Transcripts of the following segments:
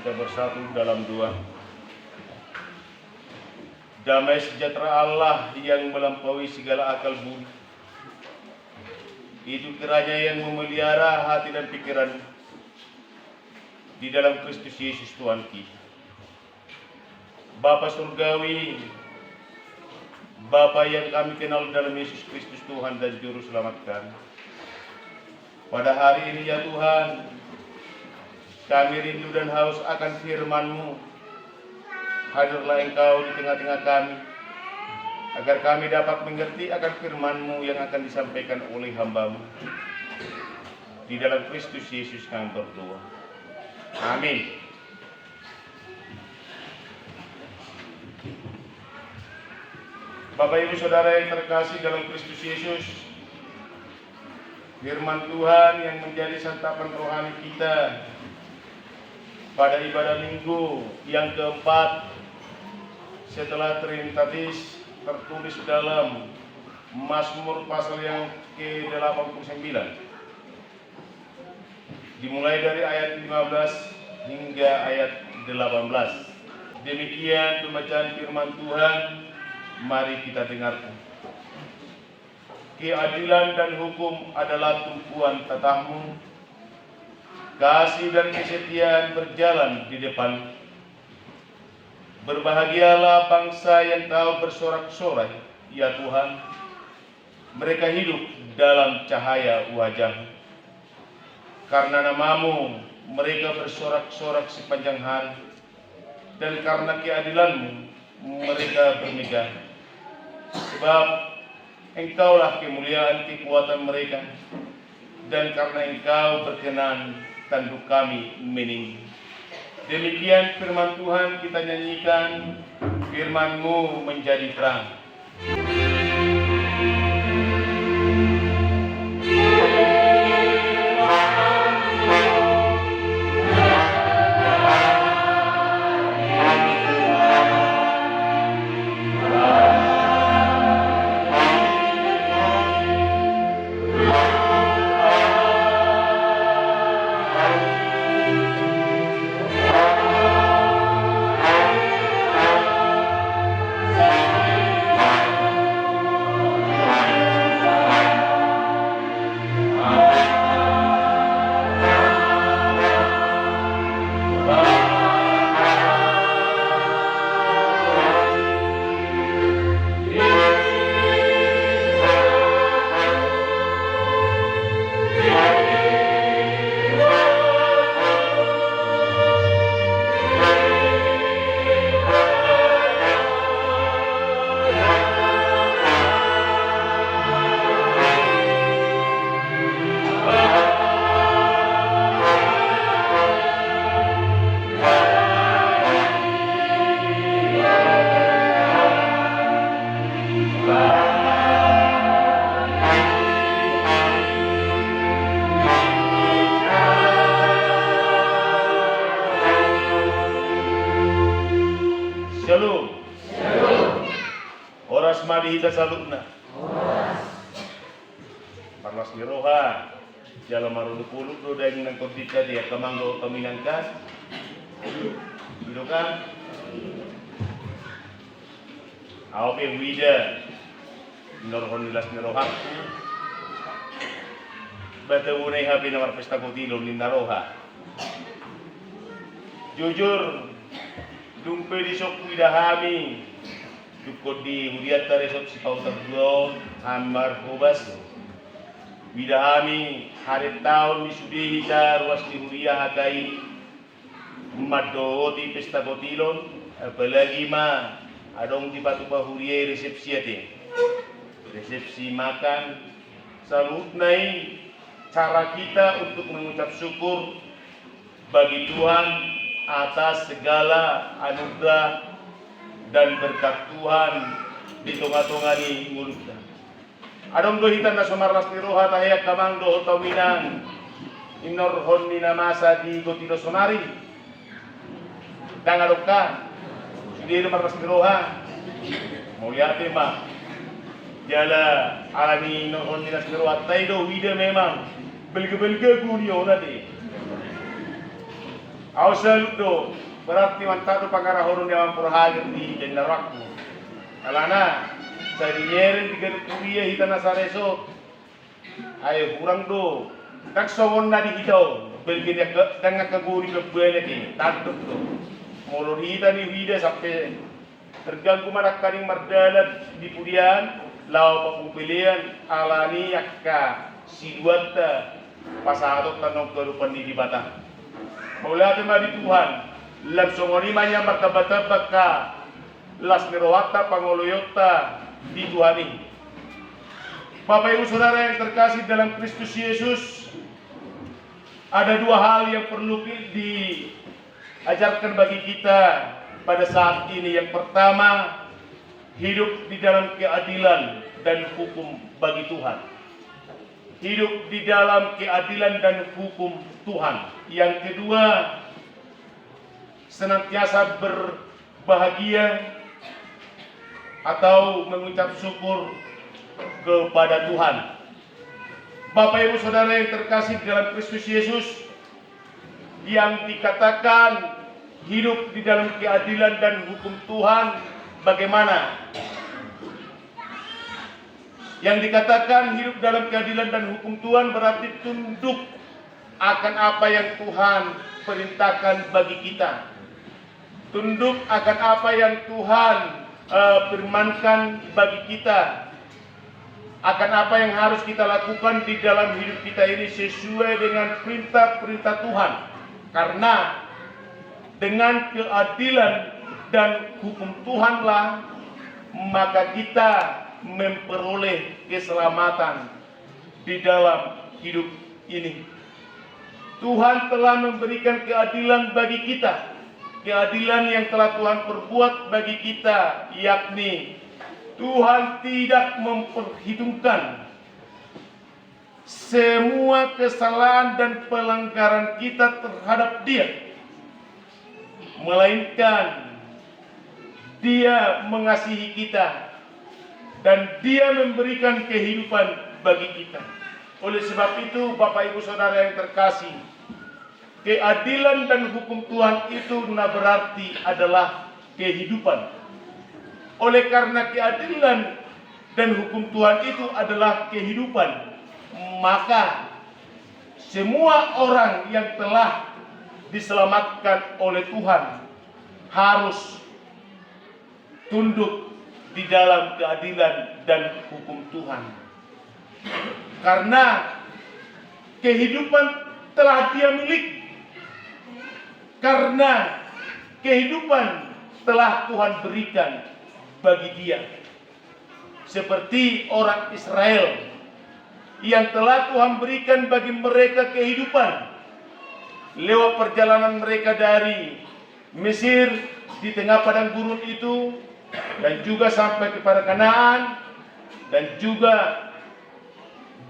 kita bersatu dalam doa. Damai sejahtera Allah yang melampaui segala akal budi, itu kiranya yang memelihara hati dan pikiran di dalam Kristus Yesus Tuhan kita. Bapa Surgawi, Bapa yang kami kenal dalam Yesus Kristus Tuhan dan Juru Selamat kami. Pada hari ini ya Tuhan, kami rindu dan haus akan firman-Mu. Hadirlah Engkau di tengah-tengah kami, agar kami dapat mengerti akan firman-Mu yang akan disampaikan oleh hamba-Mu. Di dalam Kristus Yesus kami berdoa. Amin. Bapak Ibu Saudara yang terkasih dalam Kristus Yesus, firman Tuhan yang menjadi santapan rohani kita pada ibadah minggu yang keempat setelah Trinitatis tertulis dalam Mazmur pasal yang ke-89, dimulai dari ayat 15 hingga ayat 18. Demikian pembacaan firman Tuhan, mari kita dengarkan. Keadilan dan hukum adalah tumpuan tatah-Mu, kasih dan kesetiaan berjalan di depan. Berbahagialah bangsa yang Kau bersorak-sorai, ya Tuhan. Mereka hidup dalam cahaya wajah-Mu. Karena nama-Mu, mereka bersorak-sorak sepanjang hari. Dan karena keadilan-Mu, mereka bermegah. Sebab Engkaulah kemuliaan kekuatan mereka. Dan karena Engkau berkenan, tanduk kami meninggi. Demikian firman Tuhan kita nyanyikan, firman-Mu menjadi terang. Shalom. Oras mari kita salutna. Parlas ni roha. Jalan marunu puluh do daging nang kodita dia kamanggo kaminangkan. Hidukan. Aope wida. Norhon nilas ni roha. Bata unay habi na marpesta ko tilom ni naroha. Jujur dumpe di sok widahami dukod di huriat taresot si pautar duo amar hubas widahami hari tahun di sudihi sa ruas di huria hakai madoti pesta kotilon apalagi ma adong di batu bahurie resepsi ate resepsi makan salut nai cara kita untuk mengucap syukur bagi Tuhan atas segala anugerah dan berkat Tuhan di tongah-tongani ngulukna. Adong dohitan na sumarlas ni roha tahayak kamang do tawinan inorhon ni namasa di gotino sonari. Dangadok ka. Hindi marlas ni roha. Mulyate ma. Jala alani inorhon ni nas ni roha tayo do wida memang belga-belga kunyo na di. Au saludo berarti mantado pangarahorun yang hadir di jendarakku. Alana saya nyeren tiga kuliah hitana sareso. Ayo kurang do. Tak somon na di hitaw. Belgin ya dengan kaguri kebuana ki. Taduk do. Molo hita ni hida sampai terganggu manak karing mardalat di pudian. Lau papupilian alani yakka siduata pasado tanong kerupan di batang. Maulate mari Tuhan, lam songoni manya martabata baka las nirowata pangoloyota di Tuhan ini. Bapak Ibu Saudara yang terkasih dalam Kristus Yesus, ada dua hal yang perlu diajarkan bagi kita pada saat ini. Yang pertama, hidup di dalam keadilan dan hukum bagi Tuhan. Hidup di dalam keadilan dan hukum Tuhan. Yang kedua, senantiasa berbahagia atau mengucap syukur kepada Tuhan. Bapak Ibu Saudara yang terkasih dalam Kristus Yesus, yang dikatakan hidup di dalam keadilan dan hukum Tuhan, bagaimana? Yang dikatakan hidup dalam keadilan dan hukum Tuhan berarti tunduk akan apa yang Tuhan perintahkan bagi kita. Tunduk akan apa yang Tuhan firmankan bagi kita. Akan apa yang harus kita lakukan di dalam hidup kita ini sesuai dengan perintah-perintah Tuhan. Karena dengan keadilan dan hukum Tuhanlah maka kita memperoleh keselamatan di dalam hidup ini. Tuhan telah memberikan keadilan bagi kita. Keadilan yang telah Tuhan perbuat bagi kita, yakni Tuhan tidak memperhitungkan semua kesalahan dan pelanggaran kita terhadap Dia, melainkan Dia mengasihi kita dan Dia memberikan kehidupan bagi kita. Oleh sebab itu, Bapak Ibu Saudara yang terkasih, keadilan dan hukum Tuhan itu berarti adalah kehidupan. Oleh karena keadilan dan hukum Tuhan itu adalah kehidupan, maka semua orang yang telah diselamatkan oleh Tuhan harus tunduk di dalam keadilan dan hukum Tuhan. Karena kehidupan telah Dia miliki. Karena kehidupan telah Tuhan berikan bagi dia. Seperti orang Israel yang telah Tuhan berikan bagi mereka kehidupan lewat perjalanan mereka dari Mesir di tengah padang gurun itu, dan juga sampai kepada Kanaan, dan juga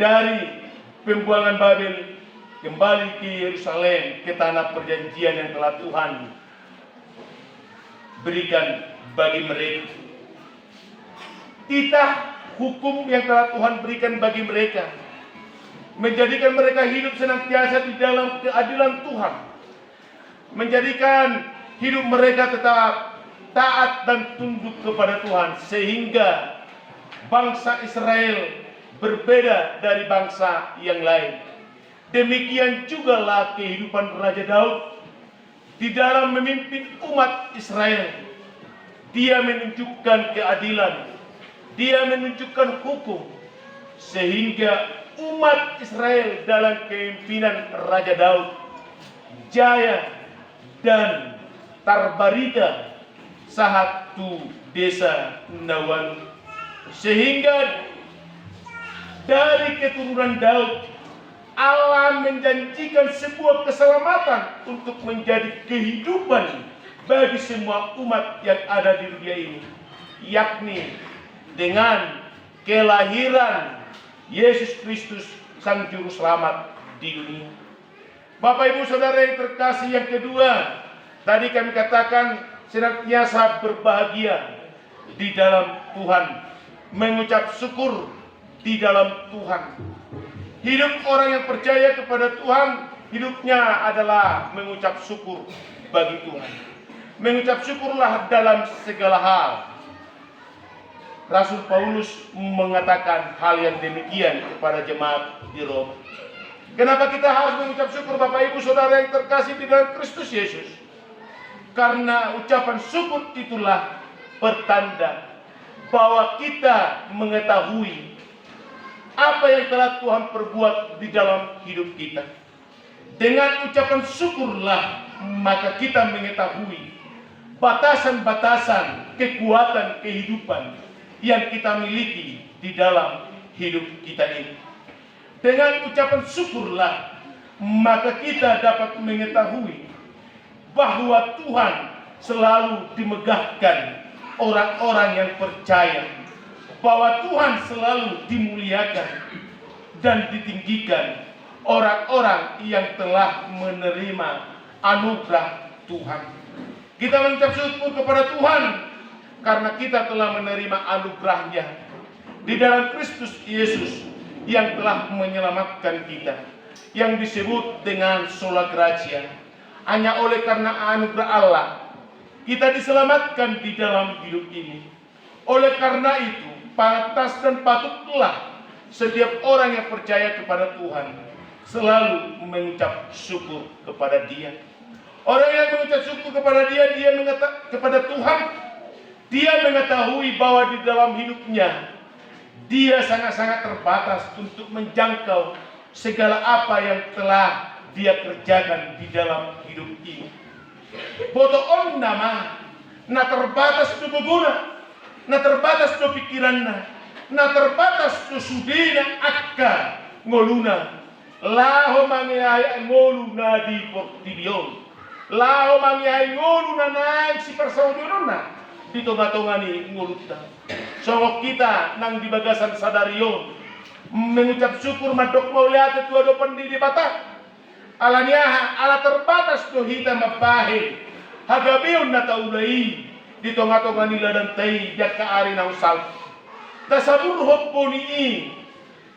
dari pembuangan Babel kembali ke Yerusalem, ke tanah perjanjian yang telah Tuhan berikan bagi mereka. Titah hukum yang telah Tuhan berikan bagi mereka menjadikan mereka hidup senantiasa di dalam keadilan Tuhan, menjadikan hidup mereka tetap taat dan tunduk kepada Tuhan, sehingga bangsa Israel berbeda dari bangsa yang lain. Demikian jugalah kehidupan Raja Daud di dalam memimpin umat Israel. Dia menunjukkan keadilan, dia menunjukkan hukum, sehingga umat Israel dalam kepemimpinan Raja Daud jaya dan tarbarita satu desa Nawan, sehingga dari keturunan Daud Allah menjanjikan sebuah keselamatan untuk menjadi kehidupan bagi semua umat yang ada di dunia ini, yakni dengan kelahiran Yesus Kristus Sang Juru Selamat di dunia. Bapak Ibu Saudara yang terkasih, yang kedua, tadi kami katakan senantiasa berbahagia di dalam Tuhan, mengucap syukur di dalam Tuhan. Hidup orang yang percaya kepada Tuhan hidupnya adalah mengucap syukur bagi Tuhan. Mengucap syukurlah dalam segala hal. Rasul Paulus mengatakan hal yang demikian kepada jemaat di Roma. Kenapa kita harus mengucap syukur Bapak Ibu Saudara yang terkasih di dalam Kristus Yesus? Karena ucapan syukur itulah pertanda bahwa kita mengetahui apa yang telah Tuhan perbuat di dalam hidup kita. Dengan ucapan syukurlah maka kita mengetahui batasan-batasan kekuatan kehidupan yang kita miliki di dalam hidup kita ini. Dengan ucapan syukurlah maka kita dapat mengetahui bahwa Tuhan selalu dimegahkan orang-orang yang percaya, bahwa Tuhan selalu dimuliakan dan ditinggikan orang-orang yang telah menerima anugerah Tuhan. Kita mengucap syukur kepada Tuhan karena kita telah menerima anugerahnya di dalam Kristus Yesus yang telah menyelamatkan kita, yang disebut dengan sola gratia. Hanya oleh karena anugerah Allah kita diselamatkan di dalam hidup ini. Oleh karena itu pantas dan patutlah setiap orang yang percaya kepada Tuhan selalu mengucap syukur kepada Dia. Orang yang mengucap syukur kepada Dia, kepada Tuhan, dia mengetahui bahwa di dalam hidupnya dia sangat-sangat terbatas untuk menjangkau segala apa yang telah dia kerjakan di dalam hidup ini. Boto on nama, na terbatas tu berguna, na terbatas tu pikiranna, na terbatas tu sudina akka ngoluna, laho mangyay ngoluna di portilyon, laho mangyay ngoluna nang si persaudara di tonga-tongani ngulutan. Songok kita nang di bagasan sadarion mengucap syukur madok mau lihat tua do pendidi bata. Alanya ala terbatas tu hita mabahil. Hagabiun na taulai di tonga-tongani ladang tai jaka ari na usal. Tasabur hopponi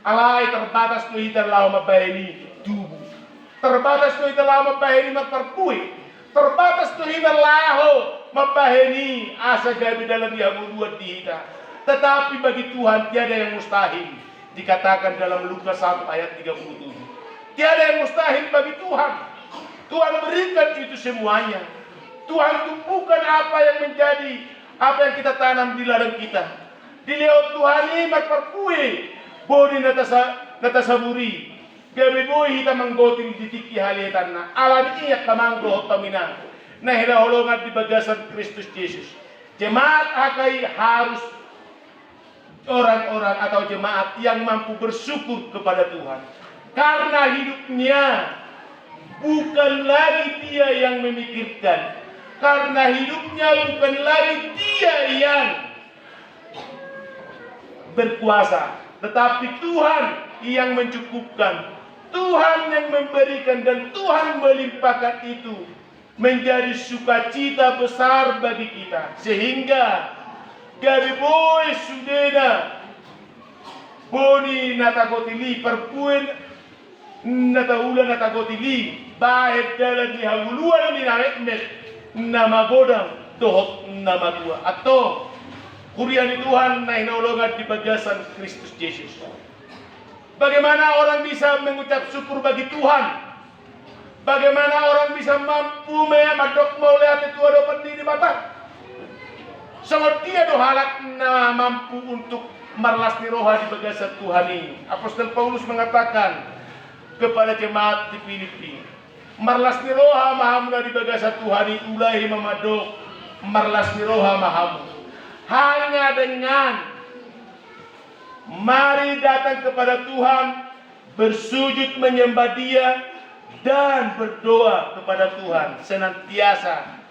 alai terbatas tu hita lau mabahini tubuh. Terbatas tu hita lau mabahini maparpui. Terbatas tu hita lau mabahini asa gabi dalam yang membuat kita. Tetapi bagi Tuhan tiada yang mustahil. Dikatakan dalam Lukas 1 ayat 37. Tiada yang mustahil bagi Tuhan. Tuhan berikan itu semuanya. Tuhan tumbuhkan apa yang menjadi apa yang kita tanam di ladang kita. Dilihat Tuhan ini perkui bodi natasaburi. Gabi boy kita manggotin ditiki halitanna. Alam iyak kamanggo otamina. Nah hiraholongan di bagasan Kristus Yesus. Jemaat akai harus orang-orang atau jemaat yang mampu bersyukur kepada Tuhan. Karena hidupnya bukan lagi dia yang memikirkan. Karena hidupnya bukan lagi dia yang berkuasa. Tetapi Tuhan yang mencukupkan. Tuhan yang memberikan dan Tuhan melimpahkan itu. Menjadi sukacita besar bagi kita. Sehingga gabi boy sudena boni natagotili perpuen nataula natagotili bahid dalam di haguluan ni narekmet nama godang tohok nama dua atau kurian Tuhan na inolongan di bagasan Kristus Yesus. Bagaimana orang bisa mengucap syukur bagi Tuhan? Bagaimana orang bisa mampu memadok mau lihat itu ada pendiri mata? Sangat dia dohalak na mampu untuk marlasni roha di bagasan Tuhan ini. Apostol Paulus mengatakan kepada jemaat di Filipi, marlasni roha mahamu na di bagasan Tuhan ini ulahi memadok marlasni roha mahamu. Hanya dengan mari datang kepada Tuhan, bersujud menyembah Dia dan berdoa kepada Tuhan senantiasa.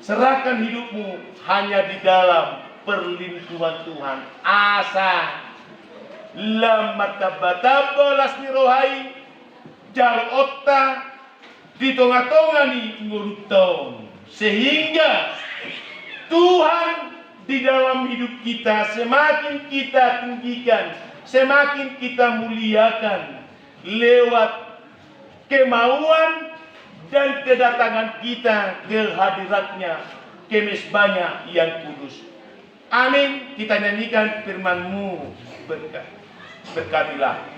Serahkan hidupmu hanya di dalam perlindungan Tuhan. Asa lam martabata lasni rohai jal otta di tonga-tongani ngurutong. Sehingga Tuhan di dalam hidup kita semakin kita tinggikan, semakin kita muliakan lewat kemauan dan kedatangan kita ke hadiratnya, ke mezbahnya yang kudus. Amin. Kita nyanyikan firman-Mu, berkatilah.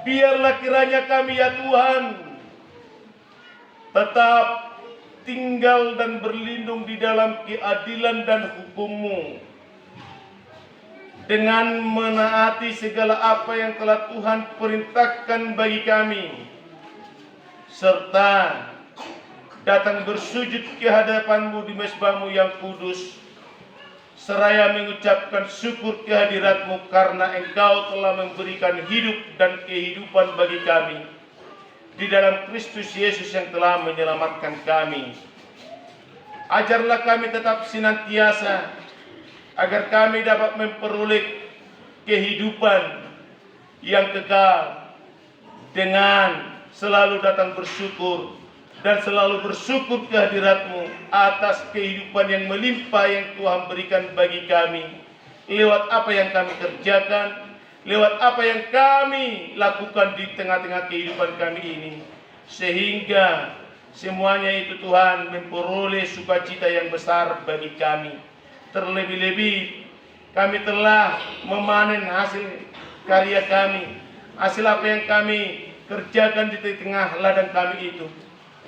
Biarlah kiranya kami ya Tuhan tetap tinggal dan berlindung di dalam keadilan dan hukum-Mu dengan menaati segala apa yang telah Tuhan perintahkan bagi kami, serta datang bersujud ke hadapan-Mu di mezbah-Mu yang kudus, seraya mengucapkan syukur kehadirat-Mu karena Engkau telah memberikan hidup dan kehidupan bagi kami di dalam Kristus Yesus yang telah menyelamatkan kami. Ajarlah kami tetap senantiasa agar kami dapat memperoleh kehidupan yang kekal dengan selalu datang bersyukur dan selalu bersyukur kehadirat-Mu atas kehidupan yang melimpah yang Tuhan berikan bagi kami, lewat apa yang kami kerjakan, lewat apa yang kami lakukan di tengah-tengah kehidupan kami ini, sehingga semuanya itu Tuhan memperoleh sukacita yang besar bagi kami. Terlebih-lebih kami telah memanen hasil karya kami, hasil apa yang kami kerjakan di tengah ladang kami itu.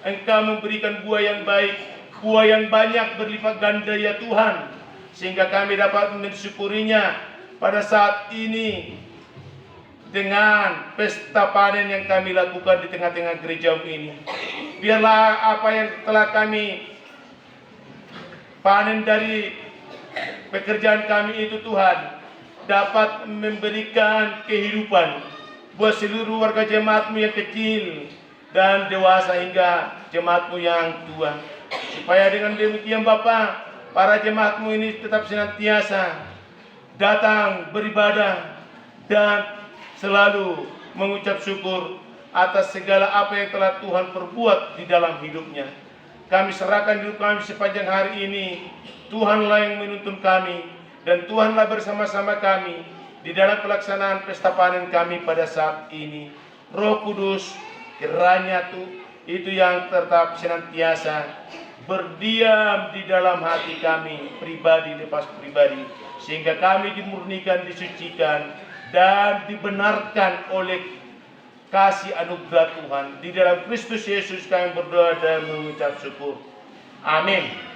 Engkau memberikan buah yang baik, buah yang banyak berlipat ganda ya Tuhan, sehingga kami dapat mensyukurinya pada saat ini dengan pesta panen yang kami lakukan di tengah-tengah gereja ini. Biarlah apa yang telah kami panen dari pekerjaan kami itu Tuhan dapat memberikan kehidupan buat seluruh warga jemaat-Mu yang kecil dan dewasa hingga jemaat-Mu yang tua. Supaya dengan demikian Bapa, para jemaat-Mu ini tetap senantiasa datang beribadah dan selalu mengucap syukur atas segala apa yang telah Tuhan perbuat di dalam hidupnya. Kami serahkan hidup kami sepanjang hari ini. Tuhanlah yang menuntun kami dan Tuhanlah bersama-sama kami di dalam pelaksanaan pesta panen kami pada saat ini. Roh Kudus, kiranya itu yang tetap senantiasa berdiam di dalam hati kami, pribadi lepas pribadi, sehingga kami dimurnikan, disucikan, dan dibenarkan oleh kasih anugerah Tuhan. Di dalam Kristus Yesus kami berdoa dan mengucap syukur. Amin.